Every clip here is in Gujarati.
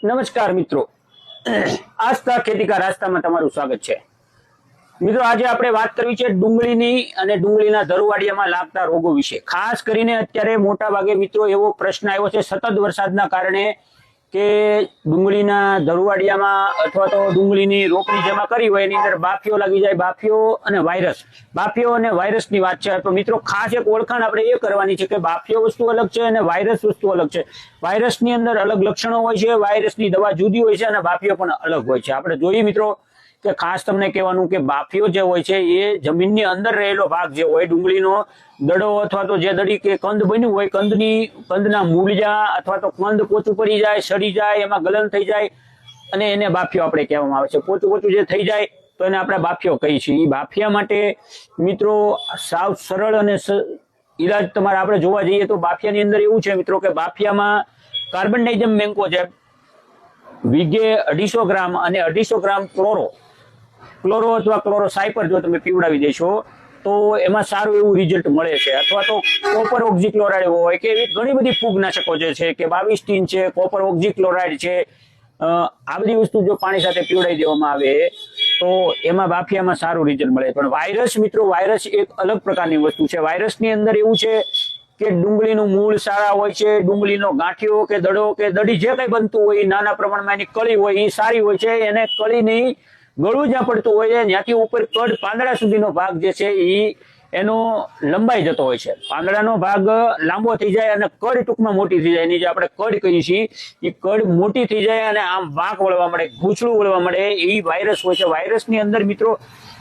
નમસ્કાર મિત્રો, આસ્થા ખેતીકા રાસ્તામાં તમારું સ્વાગત છે। મિત્રો, આજે આપણે વાત કરવી છે ડુંગળીની અને ડુંગળીના ધરુવાડિયામાં લાગતા રોગો વિશે। ખાસ કરીને અત્યારે મોટા ભાગે મિત્રો એવો પ્રશ્ન આવ્યો છે સતત વરસાદના કારણે કે ડુંગળીના ધરુવાડિયામાં અથવા તો ડુંગળીની રોપણી જેમાં કરી હોય એની અંદર બાફીઓ લાગી જાય। બાફીઓ અને વાયરસની વાત છે। તો મિત્રો, ખાસ એક ઓળખાણ આપણે એ કરવાની છે કે બાફીઓ વસ્તુ અલગ છે અને વાયરસ વસ્તુ અલગ છે। વાયરસની અંદર અલગ લક્ષણો હોય છે, વાયરસની દવા જુદી હોય છે અને બાફીઓ પણ અલગ હોય છે। આપણે જોઈએ મિત્રો કે ખાસ તમને કહેવાનું કે બાફીઓ જે હોય છે એ જમીનની અંદર રહેલો ભાગ જે હોય, ડુંગળીનો દડો અથવા તો જે દડી કે કંદ બન્યું હોય, કંદના મૂળિયા અથવા તો કંદ પોચું પડી જાય, સડી જાય, એમાં ગલન થઈ જાય અને એને બાફીઓ આપણે કહેવામાં આવે છે। પોચું જે થઈ જાય તો એને આપણે બાફીઓ કહીએ છીએ। એ બાફિયા માટે મિત્રો સાવ સરળ અને ઈલાજ તમારે આપણે જોવા જઈએ તો બાફિયાની અંદર એવું છે મિત્રો કે બાફિયામાં કાર્બનડાઇઝમ મેન્કોજેબ વીઘે 250 ગ્રામ અને 250 ગ્રામ ક્લોરો અથવા ક્લોરોસાયપર જો તમે પીવડાવી દેશો તો એમાં સારું એવું રિઝલ્ટ મળે છે। અથવા તો કોપર ઓક્ઝીક્લોરાઇડ હોય કે એવી ઘણી બધી ફૂગનાશકો જે છે કે 22 ટીન છે, કોપર ઓક્ઝીક્લોરાઇડ છે, આ બધી વસ્તુ જો પાણી સાથે પીવડાવી દેવામાં આવે તો એમાં બાફિયામાં સારું રિઝલ્ટ મળે। પણ વાયરસ મિત્રો, વાયરસ એક અલગ પ્રકારની વસ્તુ છે। વાયરસની અંદર એવું છે કે ડુંગળીનું મૂળ સારા હોય છે, ડુંગળીનો ગાંઠિયો કે દડો કે દડી જે કઈ બનતું હોય નાના પ્રમાણમાં એની કળી હોય એ સારી હોય છે। એને કળીની ગળું જ્યાં પડતું હોય છે ત્યાંથી ઉપર કડ પાંદડા સુધીનો ભાગ જે છે એ એનો લંબાઈ જતો હોય છે। પાંદડાનો ભાગ લાંબો થઈ જાય અને કડ ટૂંકમાં મોટી થઈ જાય, એની જે આપણે કડ કહીએ છીએ એ કડ મોટી થઈ જાય અને આમ વાંક વળવા મળે, ગૂંચળું વળવા મળે, એ વાયરસ હોય છે। વાયરસની અંદર મિત્રો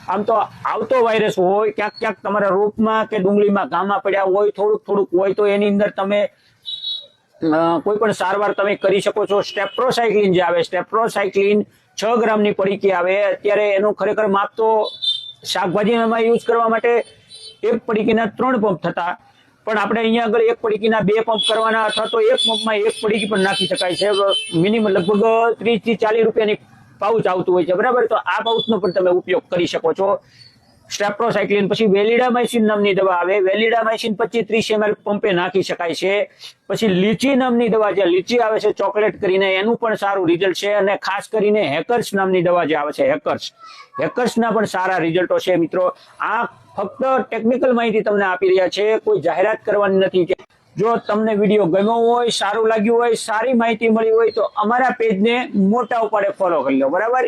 આમ તો આવતો વાયરસ હોય, ક્યાંક તમારા રોપમાં કે ડુંગળીમાં ગામમાં પડ્યા હોય, થોડુંક હોય તો એની અંદર તમે કોઈ પણ સારવાર તમે કરી શકો છો। સ્ટેપ્રોસાયક્લિન જે આવે, સ્ટેપ્રોસાયક્લિન 6 ગ્રામની પડીકી આવે। અત્યારે એનું ખરેખર માપ તો શાકભાજીમાં યુઝ કરવા માટે એક પડીકીના 3 પંપ થતા, પણ આપણે અહીંયા આગળ એક પડીકીના 2 પંપ કરવાના અથવા તો એક પંપમાં એક પડીકી પણ નાખી શકાય છે। મિનિમમ લગભગ 30 થી 40 રૂપિયાની પાઉચ આવતું હોય છે, બરાબર? તો આ પાઉચનો પણ તમે ઉપયોગ કરી શકો છો, સ્ટેપ્રોસાયક્લિન। પછી વેલિડામાઇસિન નામની દવા આવે, વેલિડામાઇસિન 25-30 ml પંપે નાખી શકાય છે। પછી લીચી નામની દવા જે લીચી આવે છે ચોકલેટ કરીને, એનું પણ સારું રિઝલ્ટ છે। અને ખાસ કરીને હેકર્સ નામની દવા જે આવે છે, હેકર્સના પણ સારા રિઝલ્ટો છે મિત્રો। આ ફક્ત ટેકનિકલ માહિતી તમને આપી રહ્યા છે, કોઈ જાહેરાત કરવાની નથી। જો તમને વિડીયો ગમ્યો હોય, સારું લાગ્યું હોય, સારી માહિતી મળી હોય તો અમારા પેજને મોટા ઉપાડે ફોલો કરી લો, બરાબર?